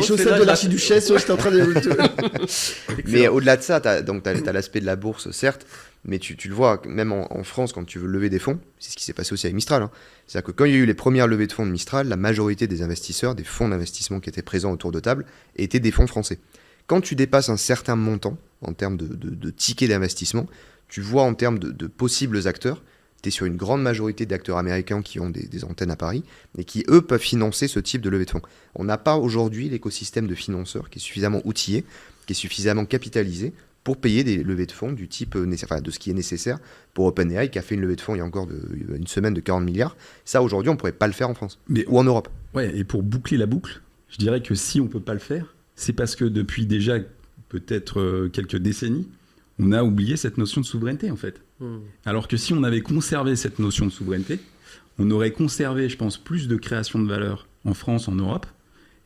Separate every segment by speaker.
Speaker 1: Les chaussettes de l'archiduchesse, j'étais en train de...
Speaker 2: Mais au-delà de ça, t'as l'aspect de la bourse, certes, mais tu le vois, même en France, quand tu veux lever des fonds, c'est ce qui s'est passé aussi avec Mistral. Hein. C'est-à-dire que quand il y a eu les premières levées de fonds de Mistral, la majorité des investisseurs, des fonds d'investissement qui étaient présents autour de table, étaient des fonds français. Quand tu dépasses un certain montant, en termes de tickets d'investissement, tu vois en termes de possibles acteurs, tu es sur une grande majorité d'acteurs américains qui ont des antennes à Paris, et qui, eux, peuvent financer ce type de levée de fonds. On n'a pas aujourd'hui l'écosystème de financeurs qui est suffisamment outillé, qui est suffisamment capitalisé, pour payer des levées de fonds du type de ce qui est nécessaire pour OpenAI qui a fait une levée de fonds il y a encore une semaine de 40 milliards. Ça, aujourd'hui, on ne pourrait pas le faire en France ou en Europe.
Speaker 3: Ouais, et pour boucler la boucle, je dirais que si on ne peut pas le faire, c'est parce que depuis déjà peut-être quelques décennies, on a oublié cette notion de souveraineté en fait. Alors que si on avait conservé cette notion de souveraineté, on aurait conservé, je pense, plus de création de valeur en France, en Europe,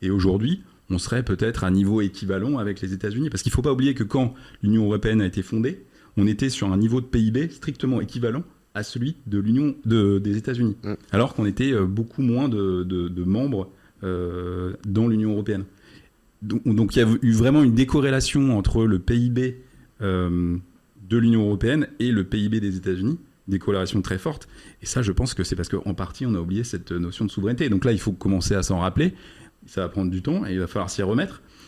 Speaker 3: et aujourd'hui, on serait peut-être à niveau équivalent avec les États-Unis. Parce qu'il ne faut pas oublier que quand l'Union européenne a été fondée, on était sur un niveau de PIB strictement équivalent à celui de des États-Unis. Alors qu'on était beaucoup moins de membres dans l'Union européenne. Donc il y a eu vraiment une décorrélation entre le PIB de l'Union européenne et le PIB des États-Unis. Décorrélation très forte. Et ça, je pense que c'est parce qu'en partie, on a oublié cette notion de souveraineté. Donc là, il faut commencer à s'en rappeler. Ça va prendre du temps et il va falloir s'y remettre.